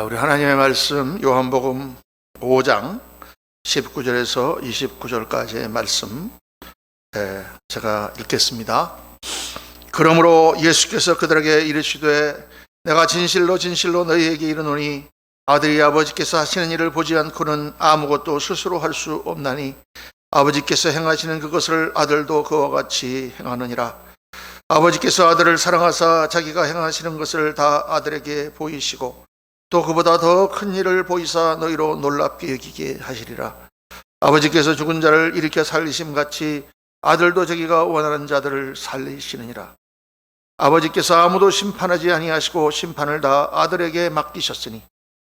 우리 하나님의 말씀 요한복음 5장 19절에서 29절까지의 말씀 제가 읽겠습니다. 그러므로 예수께서 그들에게 이르시되 내가 진실로 진실로 너희에게 이르노니 아들이 아버지께서 하시는 일을 보지 않고는 아무것도 스스로 할 수 없나니 아버지께서 행하시는 그것을 아들도 그와 같이 행하느니라. 아버지께서 아들을 사랑하사 자기가 행하시는 것을 다 아들에게 보이시고 또 그보다 더 큰 일을 보이사 너희로 놀랍게 여기게 하시리라. 아버지께서 죽은 자를 일으켜 살리심 같이 아들도 자기가 원하는 자들을 살리시느니라. 아버지께서 아무도 심판하지 아니하시고 심판을 다 아들에게 맡기셨으니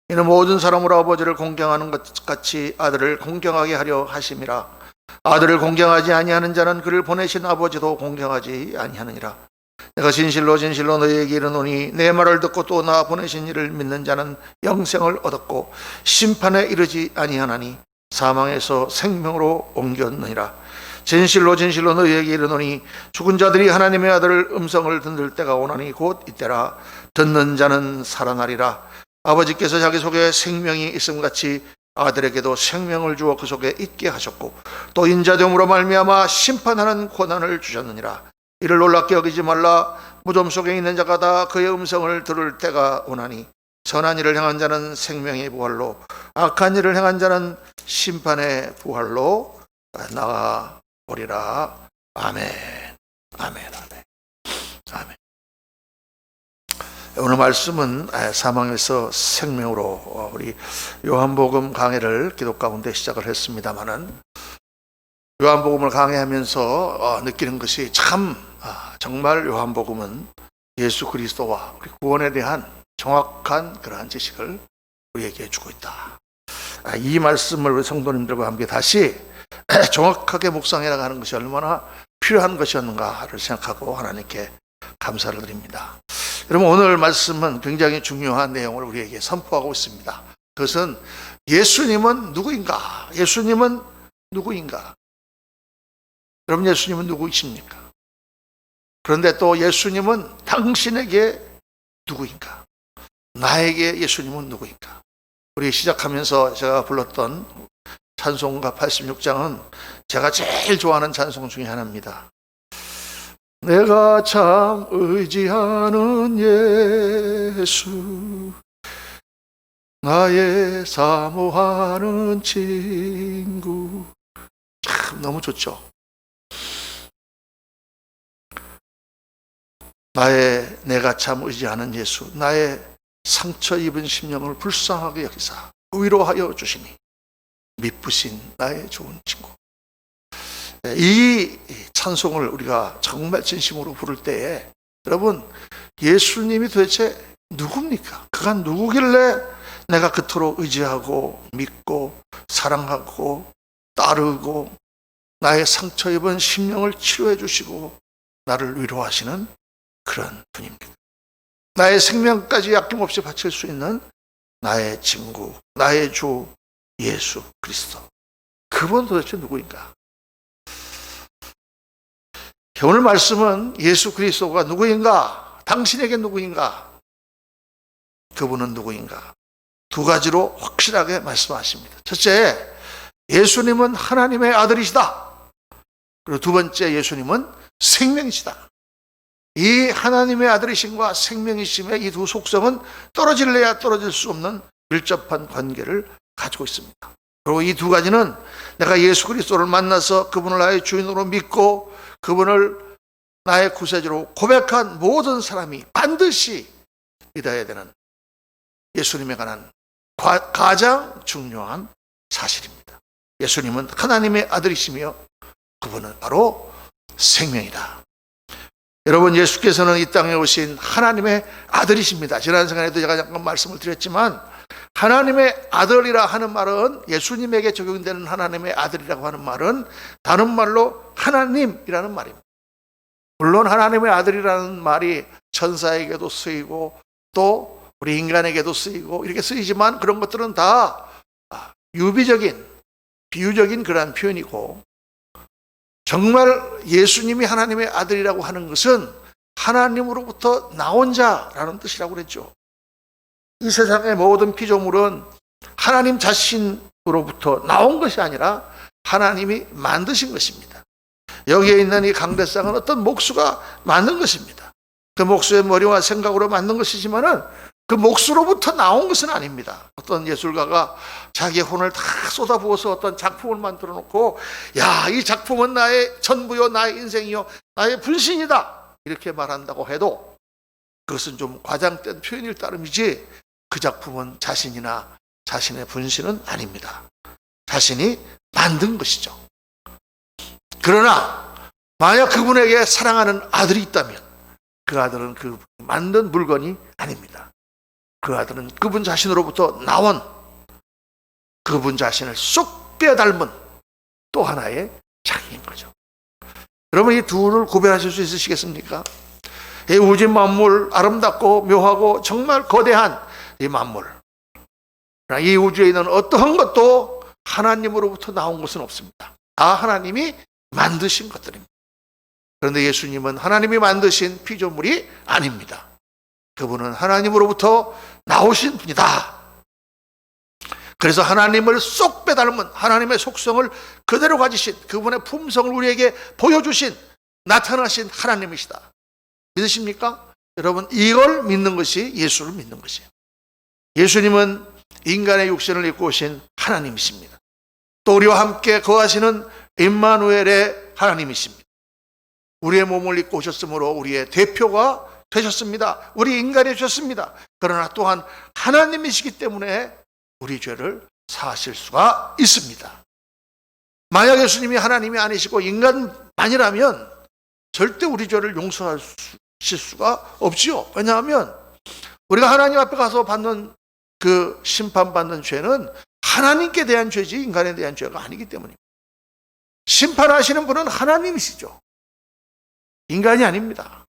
이는 모든 사람으로 아버지를 공경하는 것 같이 아들을 공경하게 하려 하심이라. 아들을 공경하지 아니하는 자는 그를 보내신 아버지도 공경하지 아니하느니라. 내가 진실로 진실로 너희에게 이르노니 내 말을 듣고 또 나 보내신 이를 믿는 자는 영생을 얻었고 심판에 이르지 아니하나니 사망에서 생명으로 옮겼느니라. 진실로 진실로 너희에게 이르노니 죽은 자들이 하나님의 아들 음성을 듣는 때가 오나니 곧 이때라. 듣는 자는 살아나리라. 아버지께서 자기 속에 생명이 있음같이 아들에게도 생명을 주어 그 속에 있게 하셨고 또 인자됨으로 말미암아 심판하는 권한을 주셨느니라. 이를 놀랍게 여기지 말라. 무덤 속에 있는 자가 다 그의 음성을 들을 때가 오나니 선한 일을 행한 자는 생명의 부활로 악한 일을 행한 자는 심판의 부활로 나아오리라. 아멘. 아멘. 아멘. 아멘. 오늘 말씀은 사망에서 생명으로 우리 요한복음 강해를 기독 가운데 시작을 했습니다마는 요한복음을 강해하면서 느끼는 것이 정말 요한복음은 예수 그리스도와 우리 구원에 대한 정확한 그러한 지식을 우리에게 주고 있다. 이 말씀을 우리 성도님들과 함께 다시 정확하게 묵상해 나가는 것이 얼마나 필요한 것이었는가를 생각하고 하나님께 감사를 드립니다. 여러분, 오늘 말씀은 굉장히 중요한 내용을 우리에게 선포하고 있습니다. 그것은 예수님은 누구인가? 예수님은 누구인가? 여러분, 예수님은 누구이십니까? 그런데 또 예수님은 당신에게 누구인가? 나에게 예수님은 누구인가? 우리 시작하면서 제가 불렀던 찬송가 86장은 제가 제일 좋아하는 찬송 중에 하나입니다. 내가 참 의지하는 예수, 나의 사모하는 친구. 참 너무 좋죠. 내가 참 의지하는 예수, 나의 상처 입은 심령을 불쌍하게 여기사 위로하여 주시니 미쁘신 나의 좋은 친구. 이 찬송을 우리가 정말 진심으로 부를 때에 여러분, 예수님이 도대체 누굽니까? 그가 누구길래 내가 그토록 의지하고 믿고 사랑하고 따르고 나의 상처 입은 심령을 치료해 주시고 나를 위로하시는 그런 분입니다. 나의 생명까지 아낌없이 바칠 수 있는 나의 친구, 나의 주 예수 그리스도. 그분 도대체 누구인가? 오늘 말씀은 예수 그리스도가 누구인가? 당신에게 누구인가? 그분은 누구인가? 두 가지로 확실하게 말씀하십니다. 첫째, 예수님은 하나님의 아들이시다. 그리고 두 번째, 예수님은 생명이시다. 이 하나님의 아들이심과 생명이심의 이 두 속성은 떨어질래야 떨어질 수 없는 밀접한 관계를 가지고 있습니다. 그리고 이 두 가지는 내가 예수 그리스도를 만나서 그분을 나의 주인으로 믿고 그분을 나의 구세주로 고백한 모든 사람이 반드시 믿어야 되는 예수님에 관한 가장 중요한 사실입니다. 예수님은 하나님의 아들이시며 그분은 바로 생명이다. 여러분, 예수께서는 이 땅에 오신 하나님의 아들이십니다. 지난 시간에도 제가 잠깐 말씀을 드렸지만 하나님의 아들이라 하는 말은, 예수님에게 적용되는 하나님의 아들이라고 하는 말은 다른 말로 하나님이라는 말입니다. 물론 하나님의 아들이라는 말이 천사에게도 쓰이고 또 우리 인간에게도 쓰이고 이렇게 쓰이지만 그런 것들은 다 유비적인, 비유적인 그러한 표현이고, 정말 예수님이 하나님의 아들이라고 하는 것은 하나님으로부터 나온 자라는 뜻이라고 그랬죠. 이 세상의 모든 피조물은 하나님 자신으로부터 나온 것이 아니라 하나님이 만드신 것입니다. 여기에 있는 이 강대상은 어떤 목수가 만든 것입니다. 그 목수의 머리와 생각으로 만든 것이지만은 그 목수로부터 나온 것은 아닙니다. 어떤 예술가가 자기의 혼을 다 쏟아부어서 어떤 작품을 만들어 놓고, 야, 이 작품은 나의 전부요, 나의 인생이요, 나의 분신이다, 이렇게 말한다고 해도 그것은 좀 과장된 표현일 따름이지, 그 작품은 자신이나 자신의 분신은 아닙니다. 자신이 만든 것이죠. 그러나 만약 그분에게 사랑하는 아들이 있다면 그 아들은 그 만든 물건이 아닙니다. 그 아들은 그분 자신으로부터 나온, 그분 자신을 쏙 빼닮은 또 하나의 장인 거죠. 여러분, 이 둘을 구별하실 수 있으시겠습니까? 이 우주 만물, 아름답고 묘하고 정말 거대한 이 만물, 이 우주에 있는 어떠한 것도 하나님으로부터 나온 것은 없습니다. 다 하나님이 만드신 것들입니다. 그런데 예수님은 하나님이 만드신 피조물이 아닙니다. 그분은 하나님으로부터 나오신 분이다. 그래서 하나님을 쏙 빼닮은, 하나님의 속성을 그대로 가지신, 그분의 품성을 우리에게 보여주신, 나타나신 하나님이시다. 믿으십니까? 여러분, 이걸 믿는 것이 예수를 믿는 것이에요. 예수님은 인간의 육신을 입고 오신 하나님이십니다. 또 우리와 함께 거하시는 임마누엘의 하나님이십니다. 우리의 몸을 입고 오셨으므로 우리의 대표가 되셨습니다. 우리 인간이 되셨습니다. 그러나 또한 하나님이시기 때문에 우리 죄를 사하실 수가 있습니다. 만약 예수님이 하나님이 아니시고 인간만이라면 절대 우리 죄를 용서하실 수가 없지요. 왜냐하면 우리가 하나님 앞에 가서 받는 그 심판받는 죄는 하나님께 대한 죄지 인간에 대한 죄가 아니기 때문입니다. 심판하시는 분은 하나님이시죠. 인간이 아닙니다.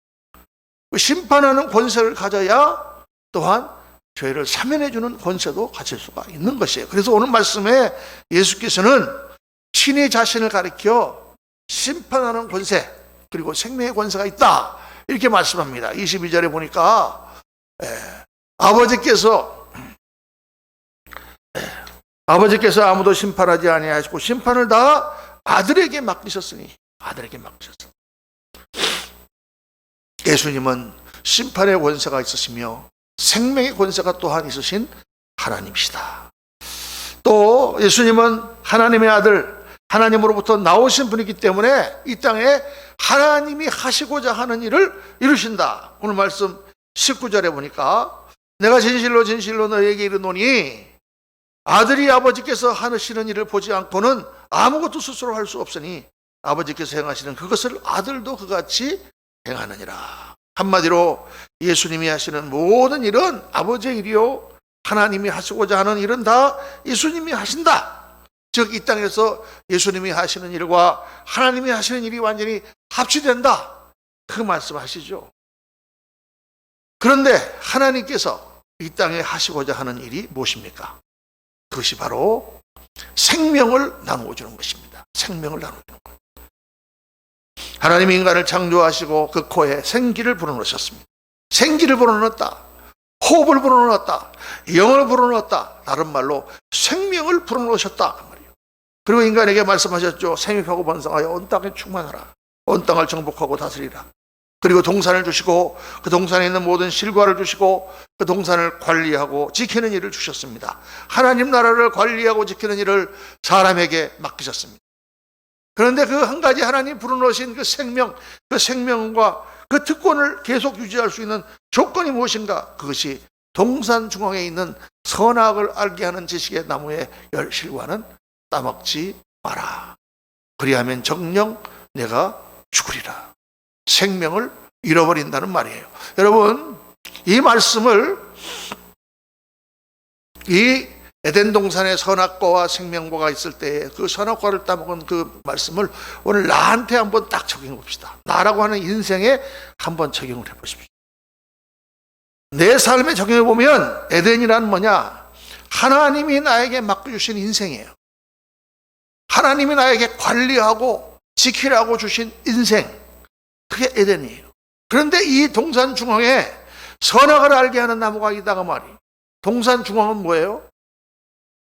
심판하는 권세를 가져야 또한 죄를 사면해주는 권세도 가질 수가 있는 것이에요. 그래서 오늘 말씀에 예수께서는 친히 자신을 가리켜 심판하는 권세, 그리고 생명의 권세가 있다, 이렇게 말씀합니다. 22절에 보니까 아버지께서 아무도 심판하지 아니하시고 심판을 다 아들에게 맡기셨으니, 아들에게 맡기셨습니다. 예수님은 심판의 권세가 있으시며 생명의 권세가 또한 있으신 하나님이시다. 또 예수님은 하나님의 아들, 하나님으로부터 나오신 분이기 때문에 이 땅에 하나님이 하시고자 하는 일을 이루신다. 오늘 말씀 19절에 보니까 내가 진실로 진실로 너희에게 이르노니 아들이 아버지께서 하시는 일을 보지 않고는 아무것도 스스로 할 수 없으니 아버지께서 행하시는 그것을 아들도 그같이 행하느니라. 한마디로 예수님이 하시는 모든 일은 아버지의 일이요, 하나님이 하시고자 하는 일은 다 예수님이 하신다. 즉 이 땅에서 예수님이 하시는 일과 하나님이 하시는 일이 완전히 합치된다, 그 말씀하시죠. 그런데 하나님께서 이 땅에 하시고자 하는 일이 무엇입니까? 그것이 바로 생명을 나누어 주는 것입니다. 생명을 나누어 주는 것. 하나님이 인간을 창조하시고 그 코에 생기를 불어넣으셨습니다. 생기를 불어넣었다, 호흡을 불어넣었다, 영을 불어넣었다, 다른 말로 생명을 불어넣으셨다, 그 말이에요. 그리고 인간에게 말씀하셨죠. 생육하고 번성하여 온 땅에 충만하라. 온 땅을 정복하고 다스리라. 그리고 동산을 주시고 그 동산에 있는 모든 실과를 주시고 그 동산을 관리하고 지키는 일을 주셨습니다. 하나님 나라를 관리하고 지키는 일을 사람에게 맡기셨습니다. 그런데 그 한 가지 하나님 불어넣으신 그 생명, 그 생명과 그 특권을 계속 유지할 수 있는 조건이 무엇인가? 그것이 동산 중앙에 있는 선악을 알게 하는 지식의 나무의 열 실과는 따먹지 마라. 그리하면 정녕 내가 죽으리라. 생명을 잃어버린다는 말이에요. 여러분, 이 말씀을, 이 에덴 동산에 선악과와 생명과가 있을 때 그 선악과를 따먹은 그 말씀을 오늘 나한테 한번 딱 적용해 봅시다. 나라고 하는 인생에 한번 적용을 해 보십시오. 내 삶에 적용해 보면 에덴이란 뭐냐? 하나님이 나에게 맡겨주신 인생이에요. 하나님이 나에게 관리하고 지키라고 주신 인생, 그게 에덴이에요. 그런데 이 동산 중앙에 선악을 알게 하는 나무가 있다가 말이에요. 동산 중앙은 뭐예요?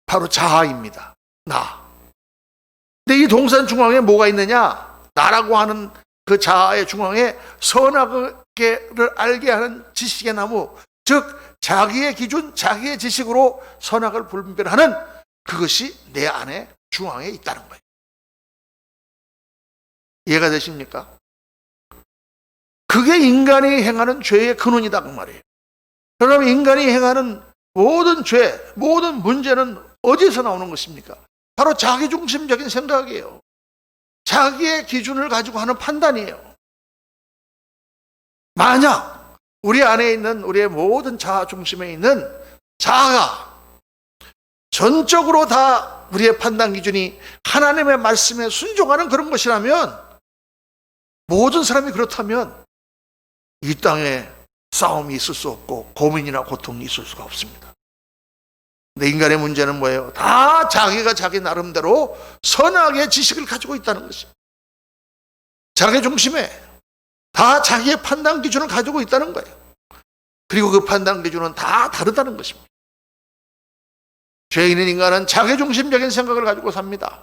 바로 자아입니다. 나. 근데 이 동산 중앙에 뭐가 있느냐? 나라고 하는 그 자아의 중앙에 선악을 알게 하는 지식의 나무, 즉 자기의 기준, 자기의 지식으로 선악을 분별하는 그것이 내 안에 중앙에 있다는 거예요. 이해가 되십니까? 그게 인간이 행하는 죄의 근원이다 그 말이에요. 그럼 인간이 행하는 모든 죄, 모든 문제는 어디서 나오는 것입니까? 바로 자기중심적인 생각이에요. 자기의 기준을 가지고 하는 판단이에요. 만약 우리 안에 있는 우리의 모든 자아 중심에 있는 자아가 전적으로 다 우리의 판단 기준이 하나님의 말씀에 순종하는 그런 것이라면, 모든 사람이 그렇다면 이 땅에 싸움이 있을 수 없고 고민이나 고통이 있을 수가 없습니다. 근데 인간의 문제는 뭐예요? 다 자기가 자기 나름대로 선악의 지식을 가지고 있다는 것이죠. 자기 중심에 다 자기의 판단 기준을 가지고 있다는 거예요. 그리고 그 판단 기준은 다 다르다는 것입니다. 죄 있는 인간은 자기 중심적인 생각을 가지고 삽니다.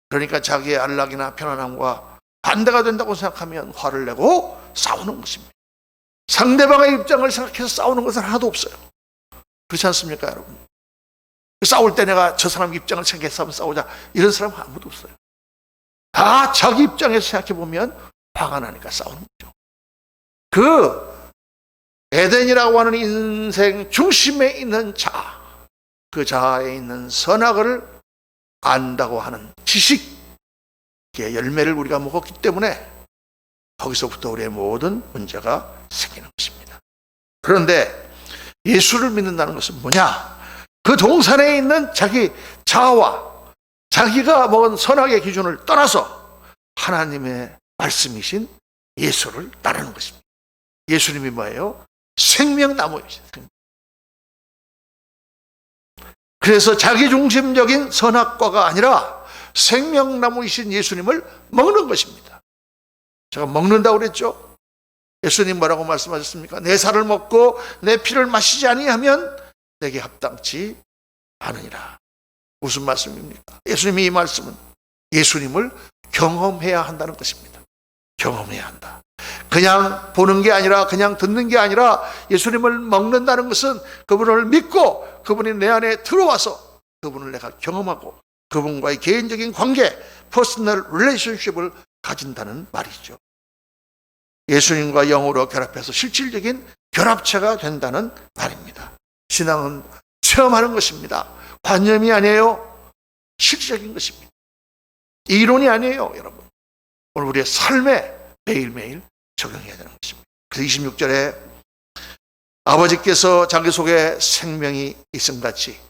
그러니까 자기의 안락이나 편안함과 반대가 된다고 생각하면 화를 내고 싸우는 것입니다. 상대방의 입장을 생각해서 싸우는 것은 하나도 없어요. 그렇지 않습니까, 여러분? 싸울 때 내가 저 사람 입장을 생각해서 한번 싸우자, 이런 사람은 아무도 없어요. 다 자기 입장에서 생각해보면 화가 나니까 싸우는 거죠. 그 에덴이라고 하는 인생 중심에 있는 자아, 그 자아에 있는 선악을 안다고 하는 지식의 열매를 우리가 먹었기 때문에 거기서부터 우리의 모든 문제가 생기는 것입니다. 그런데 예수를 믿는다는 것은 뭐냐? 그 동산에 있는 자기 자아와 자기가 먹은 선악의 기준을 떠나서 하나님의 말씀이신 예수를 따르는 것입니다. 예수님이 뭐예요? 생명나무이십니다. 그래서 자기중심적인 선악과가 아니라 생명나무이신 예수님을 먹는 것입니다. 제가 먹는다고 그랬죠? 예수님 뭐라고 말씀하셨습니까? 내 살을 먹고 내 피를 마시지 아니하면 내게 합당치 않으니라. 무슨 말씀입니까? 예수님이 이 말씀은 예수님을 경험해야 한다는 것입니다. 경험해야 한다. 그냥 보는 게 아니라, 그냥 듣는 게 아니라 예수님을 먹는다는 것은 그분을 믿고 그분이 내 안에 들어와서 그분을 내가 경험하고 그분과의 개인적인 관계, 퍼스널 릴레이션십을 가진다는 말이죠. 예수님과 영으로 결합해서 실질적인 결합체가 된다는 말입니다. 신앙은 체험하는 것입니다. 관념이 아니에요. 실질적인 것입니다. 이론이 아니에요, 여러분. 오늘 우리의 삶에 매일매일 적용해야 되는 것입니다. 그래서 26절에 아버지께서 자기 속에 생명이 있음같이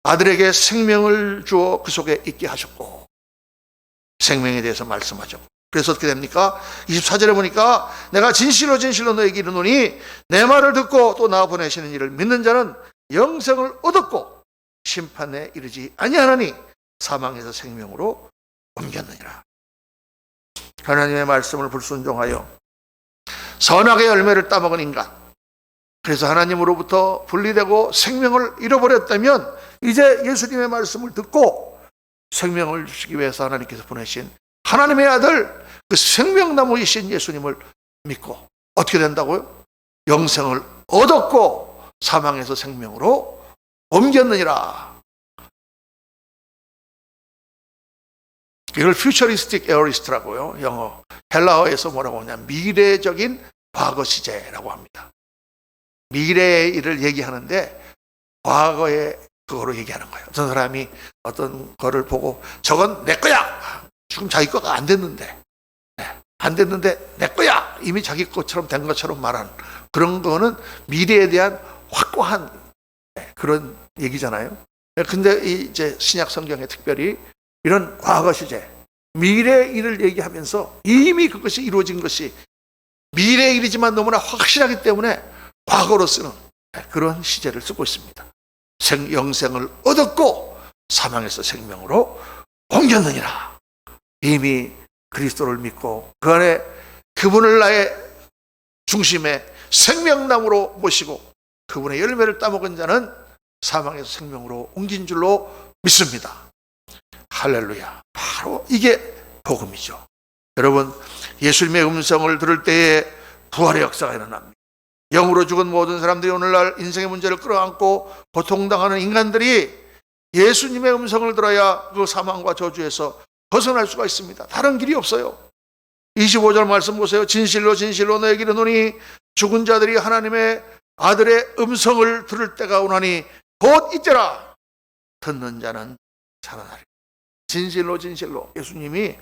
아들에게 생명을 주어 그 속에 있게 하셨고, 생명에 대해서 말씀하죠. 그래서 어떻게 됩니까? 24절에 보니까 내가 진실로 진실로 너에게 이르노니 내 말을 듣고 또 나 보내시는 이를 믿는 자는 영생을 얻었고 심판에 이르지 아니하나니 사망에서 생명으로 옮겼느니라. 하나님의 말씀을 불순종하여 선악의 열매를 따먹은 인간, 그래서 하나님으로부터 분리되고 생명을 잃어버렸다면 이제 예수님의 말씀을 듣고 생명을 주시기 위해서 하나님께서 보내신 하나님의 아들, 그 생명나무이신 예수님을 믿고 어떻게 된다고요? 영생을 얻었고 사망에서 생명으로 옮겼느니라. 이걸 퓨처리스틱 에어리스트라고요. 영어 헬라어에서 뭐라고 하냐면 미래적인 과거 시제라고 합니다. 미래의 일을 얘기하는데 과거의 그거로 얘기하는 거예요. 어떤 사람이 어떤 거를 보고 저건 내 거야. 지금 자기 거가 안 됐는데, 안 됐는데 내 거야. 이미 자기 것처럼 된 것처럼 말하는 그런 거는 미래에 대한 확고한 그런 얘기잖아요. 근데 이제 신약 성경에 특별히 이런 과거 시제, 미래의 일을 얘기하면서 이미 그것이 이루어진 것이 미래의 일이지만 너무나 확실하기 때문에 과거로 쓰는 그런 시제를 쓰고 있습니다. 영생을 얻었고 사망에서 생명으로 옮겼느니라. 이미 그리스도를 믿고 그 안에 그분을 나의 중심에 생명나무로 모시고 그분의 열매를 따먹은 자는 사망에서 생명으로 옮긴 줄로 믿습니다. 할렐루야. 바로 이게 복음이죠. 여러분, 예수님의 음성을 들을 때에 부활의 역사가 일어납니다. 영으로 죽은 모든 사람들이 오늘날 인생의 문제를 끌어안고 고통당하는 인간들이 예수님의 음성을 들어야 그 사망과 저주에서 벗어날 수가 있습니다. 다른 길이 없어요. 25절 말씀 보세요. 진실로 진실로 너에게 이르노니 죽은 자들이 하나님의 아들의 음성을 들을 때가 오나니 곧 이때라. 듣는 자는 살아나리라. 진실로 진실로, 예수님이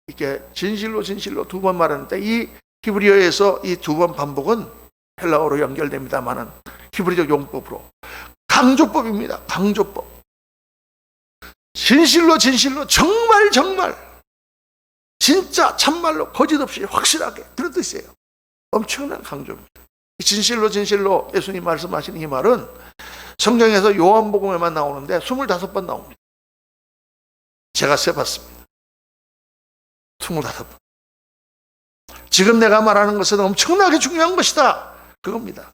이렇게 진실로 진실로 두 번 말하는데, 이 히브리어에서 이 두 번 반복은 헬라어로 연결됩니다만은 히브리적 용법으로 강조법입니다. 강조법. 진실로 진실로, 정말 정말, 진짜 참말로 거짓 없이 확실하게, 그런 뜻이에요. 엄청난 강조입니다. 진실로 진실로 예수님 말씀하시는 이 말은 성경에서 요한복음에만 나오는데 25번 나옵니다. 제가 세봤습니다. 25번. 지금 내가 말하는 것은 엄청나게 중요한 것이다, 그겁니다.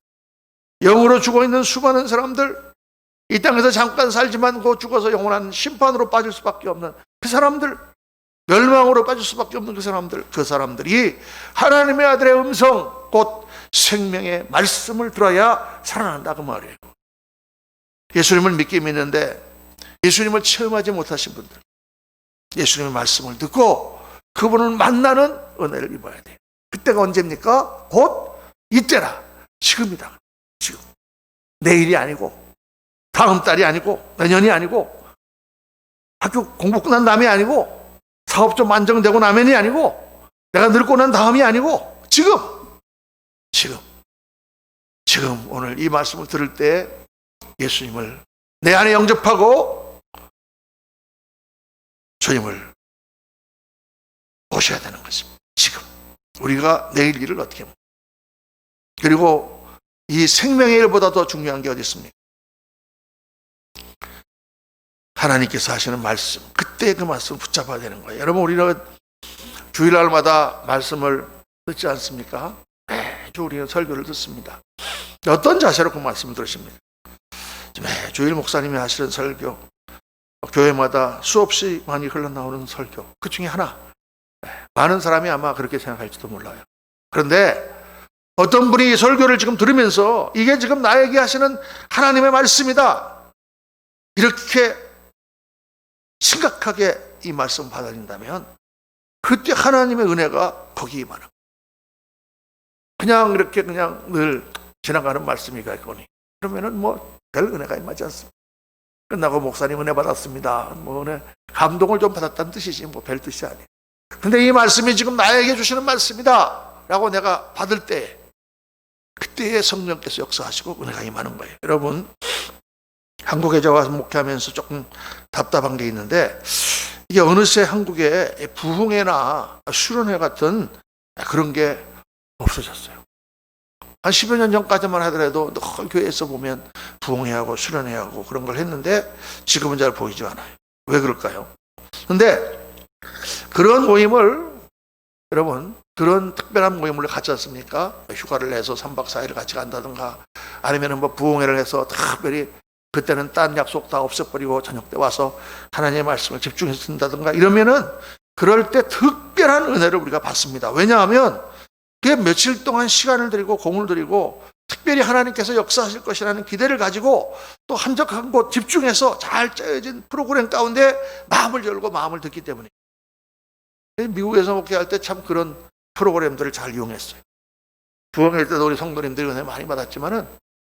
영으로 죽어있는 수많은 사람들, 이 땅에서 잠깐 살지만 곧 죽어서 영원한 심판으로 빠질 수밖에 없는 그 사람들, 멸망으로 빠질 수밖에 없는 그 사람들이 하나님의 아들의 음성, 곧 생명의 말씀을 들어야 살아난다, 그 말이에요. 예수님을 믿게 믿는데 예수님을 체험하지 못하신 분들, 예수님의 말씀을 듣고 그분을 만나는 은혜를 입어야 돼요. 그때가 언제입니까? 곧 이때라. 지금이다. 지금. 내일이 아니고, 다음 달이 아니고, 내년이 아니고, 학교 공부 끝난 다음이 아니고, 사업 좀 안정되고 나면이 아니고, 내가 늙고 난 다음이 아니고, 지금 오늘 이 말씀을 들을 때 예수님을 내 안에 영접하고 주님을 보셔야 되는 것입니다. 지금 우리가 내일 일을 어떻게 합니까? 그리고 이 생명의 일보다 더 중요한 게 어디 있습니까? 하나님께서 하시는 말씀, 그때 그 말씀을 붙잡아야 되는 거예요. 여러분, 우리는 주일날마다 말씀을 듣지 않습니까? 매주 우리는 설교를 듣습니다. 어떤 자세로 그 말씀을 들으십니까? 매주일 목사님이 하시는 설교, 교회마다 수없이 많이 흘러나오는 설교, 그 중에 하나, 많은 사람이 아마 그렇게 생각할지도 몰라요. 그런데 어떤 분이 설교를 지금 들으면서 이게 지금 나에게 하시는 하나님의 말씀이다, 이렇게 심각하게 이 말씀 받아들인다면 그때 하나님의 은혜가 거기에 임하는, 그냥 이렇게 그냥 늘 지나가는 말씀이가 있거니 그러면은 뭐 별 은혜가 임하지 않습니다. 끝나고 목사님 은혜 받았습니다, 뭐 은혜 감동을 좀 받았다는 뜻이지 뭐 별 뜻이 아니에요. 근데 이 말씀이 지금 나에게 주시는 말씀이다 라고 내가 받을 때, 그때에 성령께서 역사하시고 은혜가 임하는 거예요. 여러분, 한국에 제가 와서 목회하면서 조금 답답한 게 있는데, 이게 어느새 한국에 부흥회나 수련회 같은 그런 게 없어졌어요. 한 10여 년 전까지만 하더라도 늘 교회에서 보면 부흥회하고 수련회하고 그런 걸 했는데 지금은 잘 보이지 않아요. 왜 그럴까요? 근데 그런 모임을, 여러분, 그런 특별한 모임을 갖지 않습니까? 휴가를 내서 3박 4일을 같이 간다든가, 아니면 뭐 부흥회를 해서 특별히 그때는 딴 약속 다 없애버리고 저녁 때 와서 하나님의 말씀을 집중해서 듣는다든가, 이러면은 그럴 때 특별한 은혜를 우리가 받습니다. 왜냐하면 그게 며칠 동안 시간을 들이고 공을 들이고 특별히 하나님께서 역사하실 것이라는 기대를 가지고 또 한적한 곳 집중해서 잘 짜여진 프로그램 가운데 마음을 열고 마음을 듣기 때문에, 미국에서 목회할 때 참 그런 프로그램들을 잘 이용했어요. 부흥회 때도 우리 성도님들이 은혜 많이 받았지만은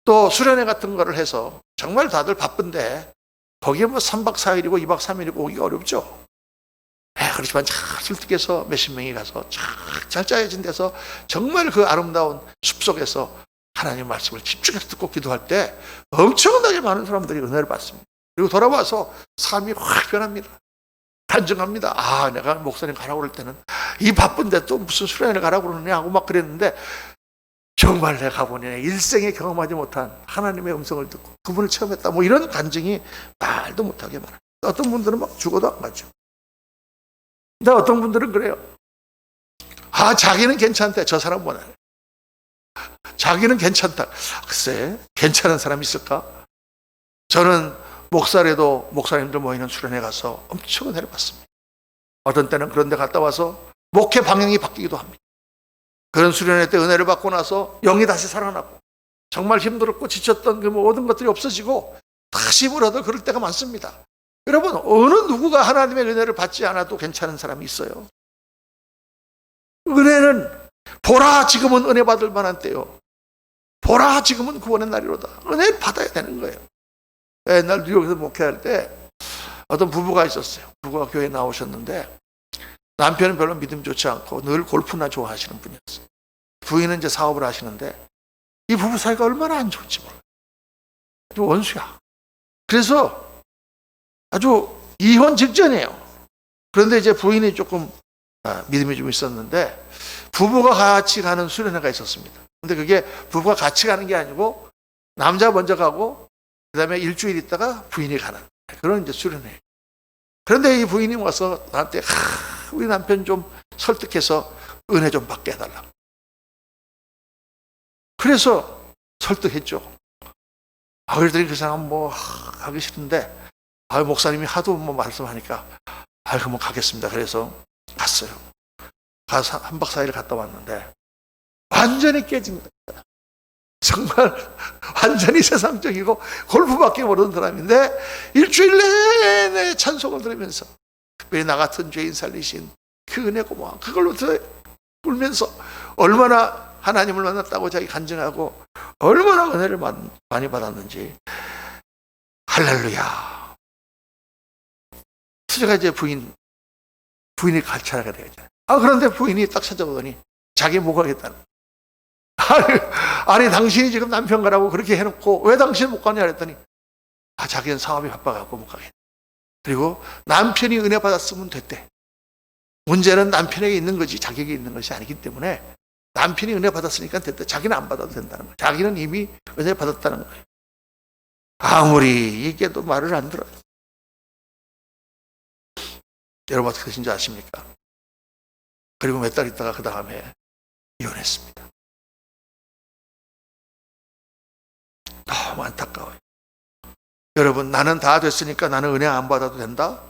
또 수련회 같은 거를 해서 정말 다들 바쁜데 거기에 뭐 3박 4일이고 2박 3일이고 오기가 어렵죠. 그렇지만 잘 설득해서 몇십 명이 가서 잘 짜여진 데서 정말 그 아름다운 숲속에서 하나님의 말씀을 집중해서 듣고 기도할 때 엄청나게 많은 사람들이 은혜를 받습니다. 그리고 돌아와서 삶이 확 변합니다. 단정합니다. 아, 내가 목사님 가라고 그럴 때는 이 바쁜데 또 무슨 수련회를 가라고 그러느냐 하고 막 그랬는데, 정말 내가 가보니 일생에 경험하지 못한 하나님의 음성을 듣고 그분을 체험했다, 뭐 이런 간증이 말도 못하게 많아요. 어떤 분들은 막 죽어도 안 가죠. 근데 어떤 분들은 그래요. 아, 자기는 괜찮대. 저 사람보다. 자기는 괜찮다. 글쎄, 괜찮은 사람이 있을까? 저는 목사래도 목사님들 모이는 수련회 가서 엄청 은혜를 받습니다. 어떤 때는 그런 데 갔다 와서 목회 방향이 바뀌기도 합니다. 그런 수련회 때 은혜를 받고 나서 영이 다시 살아나고 정말 힘들었고 지쳤던 그 모든 것들이 없어지고 다시 힘을 얻어 그럴 때가 많습니다. 여러분, 어느 누구가 하나님의 은혜를 받지 않아도 괜찮은 사람이 있어요? 은혜는 보라 지금은 은혜 받을 만한 때요, 보라 지금은 구원의 날이로다. 은혜를 받아야 되는 거예요. 옛날 뉴욕에서 목회할 때 어떤 부부가 있었어요. 부부가 교회에 나오셨는데 남편은 별로 믿음 좋지 않고 늘 골프나 좋아하시는 분이었어요. 부인은 이제 사업을 하시는데 이 부부 사이가 얼마나 안 좋은지 몰라요. 아주 원수야. 그래서 아주 이혼 직전이에요. 그런데 이제 부인이 조금 믿음이 좀 있었는데 부부가 같이 가는 수련회가 있었습니다. 근데 그게 부부가 같이 가는 게 아니고 남자 먼저 가고 그 다음에 일주일 있다가 부인이 가는 그런 이제 수련회. 그런데 이 부인이 와서 나한테 우리 남편 좀 설득해서 은혜 좀 받게 해달라고. 그래서 설득했죠. 그랬더니 그 사람은 뭐 하기 싫은데 목사님이 하도 뭐 말씀하니까 그럼 가겠습니다. 그래서 갔어요. 가서 3박 4일 갔다 왔는데 완전히 깨진 거예요. 정말 완전히 세상적이고 골프밖에 모르는 사람인데 일주일 내내 찬송을 들으면서 특별히 나 같은 죄인 살리신 그 은혜 고마워, 그걸로 울면서 얼마나 하나님을 만났다고 자기 간증하고 얼마나 은혜를 많이 받았는지. 할렐루야. 제가 이제 부인이 갈차하게 되잖아요. 그런데 부인이 딱 찾아보더니 자기 못 가겠다는. 아니 당신이 지금 남편 가라고 그렇게 해놓고 왜 당신 못 가냐 그랬더니 자기는 사업이 바빠갖고 못 가겠다. 그리고 남편이 은혜 받았으면 됐대. 문제는 남편에게 있는 거지 자기에게 있는 것이 아니기 때문에 남편이 은혜 받았으니까 됐대. 자기는 안 받아도 된다는 거예요. 자기는 이미 은혜 받았다는 거예요. 아무리 얘기해도 말을 안 들어요. 여러분 어떻게 되신지 아십니까? 그리고 몇 달 있다가 그 다음에 이혼했습니다. 너무 안타까워요. 여러분, 나는 다 됐으니까 나는 은혜 안 받아도 된다?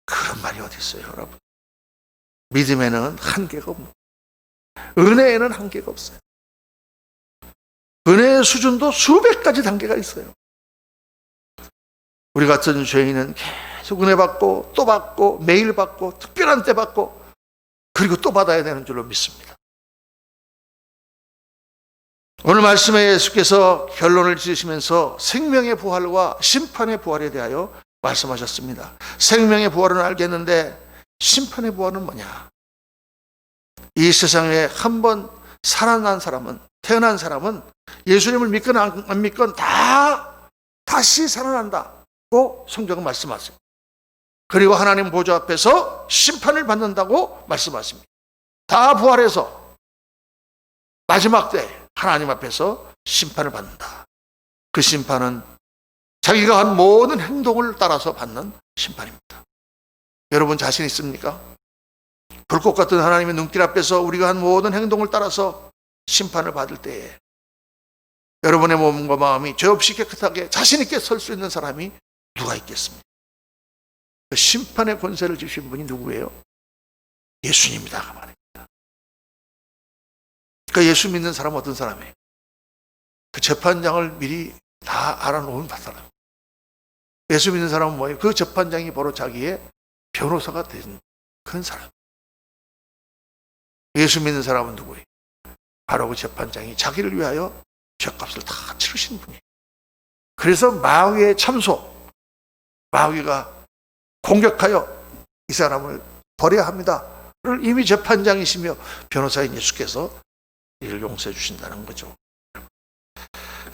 그런 말이 어디 있어요, 여러분? 믿음에는 한계가 없는, 은혜에는 한계가 없어요. 은혜의 수준도 수백 가지 단계가 있어요. 우리 같은 죄인은 계속 은혜 받고 또 받고 매일 받고 특별한 때 받고 그리고 또 받아야 되는 줄로 믿습니다. 오늘 말씀에 예수께서 결론을 지으시면서 생명의 부활과 심판의 부활에 대하여 말씀하셨습니다. 생명의 부활은 알겠는데 심판의 부활은 뭐냐? 이 세상에 한번 살아난 사람은, 태어난 사람은 예수님을 믿건 안 믿건 다 다시 살아난다고 성경은 말씀하십니다. 그리고 하나님 보좌 앞에서 심판을 받는다고 말씀하십니다. 다 부활해서 마지막 때 하나님 앞에서 심판을 받는다. 그 심판은 자기가 한 모든 행동을 따라서 받는 심판입니다. 여러분 자신 있습니까? 불꽃 같은 하나님의 눈길 앞에서 우리가 한 모든 행동을 따라서 심판을 받을 때에 여러분의 몸과 마음이 죄 없이 깨끗하게 자신 있게 설 수 있는 사람이 누가 있겠습니까? 그 심판의 권세를 주신 분이 누구예요? 예수님이다 그 말입니다. 그러니까 예수 믿는 사람은 어떤 사람이에요? 그 재판장을 미리 다 알아놓은 사람. 예수 믿는 사람은 뭐예요? 그 재판장이 바로 자기의 변호사가 된 그런 사람. 예수 믿는 사람은 누구예요? 바로 그 재판장이 자기를 위하여 죄값을 다 치르신 분이에요. 그래서 마귀의 참소, 마귀가 공격하여 이 사람을 버려야 합니다를 이미 재판장이시며 변호사인 예수께서 이를 용서해 주신다는 거죠.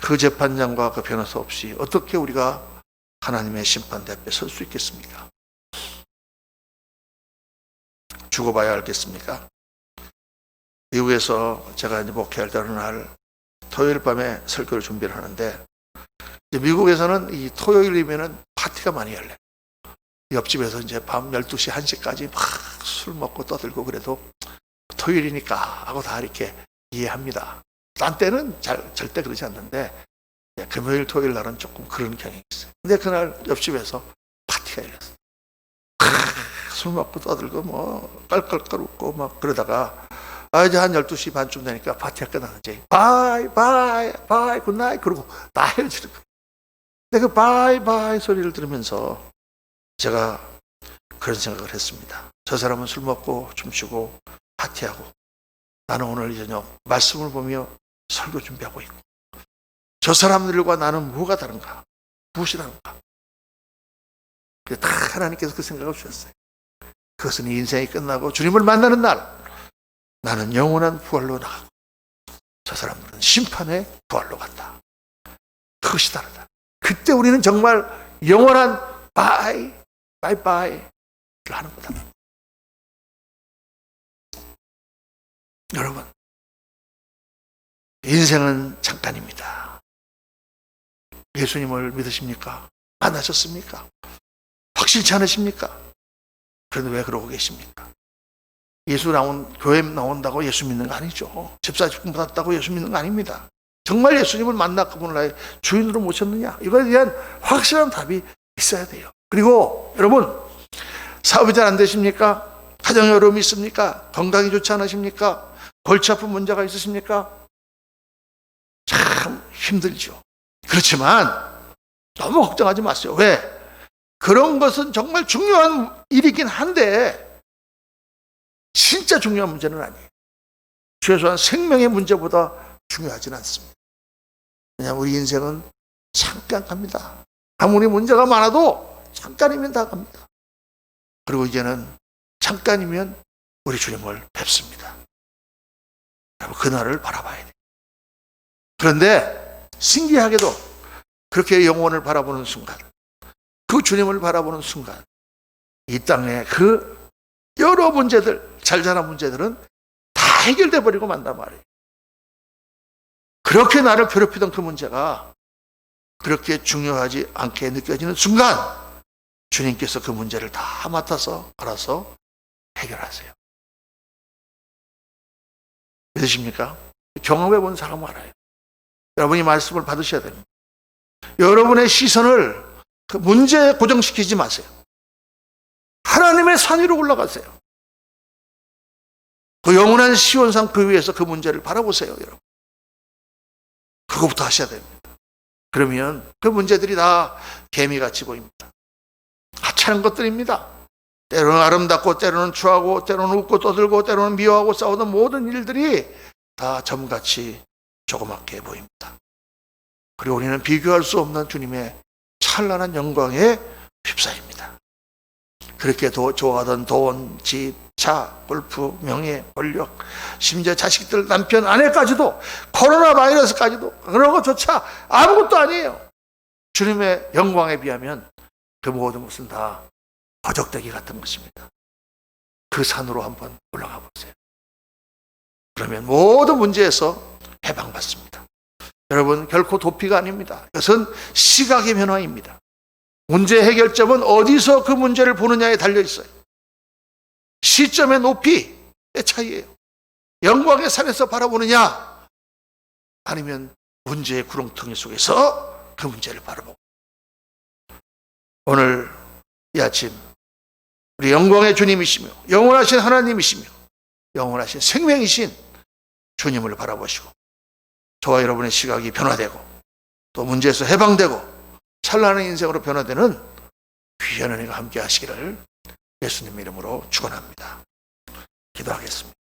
그 재판장과 그 변호사 없이 어떻게 우리가 하나님의 심판대 앞에 설 수 있겠습니까? 죽어봐야 알겠습니까? 미국에서 제가 이제 목회할 때 어느 날 토요일 밤에 설교를 준비를 하는데 미국에서는 이 토요일이면은 파티가 많이 열려요. 옆집에서 이제 밤 12시, 1시까지 막 술 먹고 떠들고 그래도 토요일이니까 하고 다 이렇게 이해합니다. 딴 때는 절대 그러지 않는데 금요일, 토요일 날은 조금 그런 경향이 있어요. 근데 그날 옆집에서 파티가 열렸어요. 술 먹고 떠들고 뭐 깔깔깔 웃고 막 그러다가 이제 한 12시 반쯤 되니까 파티가 끝나는지 바이 굿나잇 그러고 다 헤어지는 거예요. 근데 그 바이 소리를 들으면서 제가 그런 생각을 했습니다. 저 사람은 술 먹고 춤추고 파티하고 나는 오늘 저녁 말씀을 보며 설교 준비하고 있고 저 사람들과 나는 뭐가 다른가? 무엇이 다른가? 다 하나님께서 그 생각을 주셨어요. 그것은 인생이 끝나고 주님을 만나는 날 나는 영원한 부활로 나가고 저 사람들은 심판의 부활로 간다. 그것이 다르다. 그때 우리는 정말 영원한 바이바이를 하는 거다. 여러분, 인생은 잠깐입니다. 예수님을 믿으십니까? 만나셨습니까? 확실치 않으십니까? 그런데 왜 그러고 계십니까? 교회 나온다고 예수 믿는 거 아니죠. 집사직분 받았다고 예수 믿는 거 아닙니다. 정말 예수님을 만나 그분을 나의 주인으로 모셨느냐? 이거에 대한 확실한 답이 있어야 돼요. 그리고 여러분, 사업이 잘 안 되십니까? 가정에 어려움이 있습니까? 건강이 좋지 않으십니까? 골치 아픈 문제가 있으십니까? 참 힘들죠. 그렇지만 너무 걱정하지 마세요. 왜? 그런 것은 정말 중요한 일이긴 한데 진짜 중요한 문제는 아니에요. 최소한 생명의 문제보다 중요하진 않습니다. 그냥 우리 인생은 잠깐 갑니다. 아무리 문제가 많아도 잠깐이면 다 갑니다. 그리고 이제는 잠깐이면 우리 주님을 뵙습니다. 그날을 바라봐야 돼요. 그런데 신기하게도 그렇게 영혼을 바라보는 순간, 그 주님을 바라보는 순간 이 땅에 그 여러 문제들, 잘 자란 문제들은 다 해결돼 버리고 만단 말이에요. 그렇게 나를 괴롭히던 그 문제가 그렇게 중요하지 않게 느껴지는 순간 주님께서 그 문제를 다 맡아서 알아서 해결하세요. 믿으십니까? 경험해 본 사람은 알아요. 여러분이 말씀을 받으셔야 됩니다. 여러분의 시선을 그 문제에 고정시키지 마세요. 하나님의 산 위로 올라가세요. 그 영원한 시온산 그 위에서 그 문제를 바라보세요, 여러분. 그거부터 하셔야 됩니다. 그러면 그 문제들이 다 개미같이 보입니다. 하찮은 것들입니다. 때로는 아름답고 때로는 추하고 때로는 웃고 떠들고 때로는 미워하고 싸우는 모든 일들이 다 점같이 조그맣게 보입니다. 그리고 우리는 비교할 수 없는 주님의 찬란한 영광에 휩싸입니다. 그렇게 좋아하던 돈, 집, 차, 골프, 명예, 권력, 심지어 자식들, 남편, 아내까지도 코로나 바이러스까지도 그런 것조차 아무것도 아니에요. 주님의 영광에 비하면 그 모든 것은 다 거적대기 같은 것입니다. 그 산으로 한번 올라가 보세요. 그러면 모든 문제에서 해방받습니다. 여러분, 결코 도피가 아닙니다. 이것은 시각의 변화입니다. 문제 해결점은 어디서 그 문제를 보느냐에 달려 있어요. 시점의 높이의 차이예요. 영광의 산에서 바라보느냐 아니면 문제의 구렁텅이 속에서 그 문제를 바라보고. 오늘 이 아침 우리 영광의 주님이시며 영원하신 하나님이시며 영원하신 생명이신 주님을 바라보시고 저와 여러분의 시각이 변화되고 또 문제에서 해방되고 찬란한 인생으로 변화되는 귀한 은혜가 함께 하시기를 예수님 이름으로 축원합니다. 기도하겠습니다.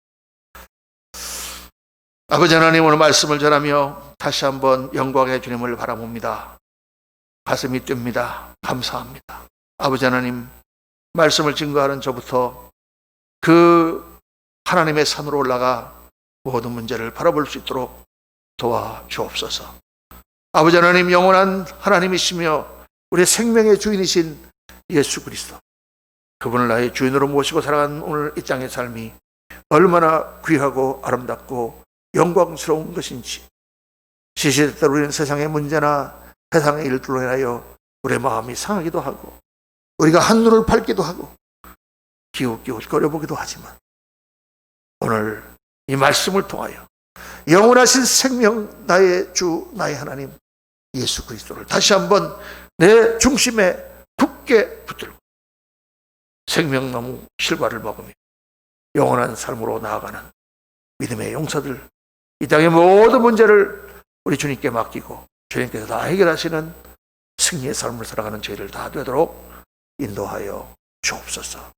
아버지 하나님, 오늘 말씀을 전하며 다시 한번 영광의 주님을 바라봅니다. 가슴이 뜁니다. 감사합니다. 아버지 하나님, 말씀을 증거하는 저부터 그 하나님의 산으로 올라가 모든 문제를 바라볼 수 있도록 도와주옵소서. 아버지 하나님, 영원한 하나님이시며 우리 생명의 주인이신 예수 그리스도, 그분을 나의 주인으로 모시고 살아간 오늘 이 땅의 삶이 얼마나 귀하고 아름답고 영광스러운 것인지, 시시때때로 우리는 세상의 문제나 세상의 일들로 인하여 우리의 마음이 상하기도 하고 우리가 한눈을 팔기도 하고 기웃기웃거려보기도 하지만 오늘 이 말씀을 통하여 영원하신 생명, 나의 주, 나의 하나님, 예수 그리스도를 다시 한번 내 중심에 굳게 붙들고 생명나무 실과를 먹으며 영원한 삶으로 나아가는 믿음의 용사들, 이 땅의 모든 문제를 우리 주님께 맡기고 주님께서 다 해결하시는 승리의 삶을 살아가는 저희를 다 되도록 인도하여 주옵소서.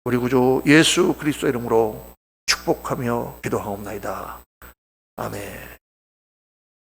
우리 구주 예수 그리스도 이름으로 축복하며 기도하옵나이다. 아멘.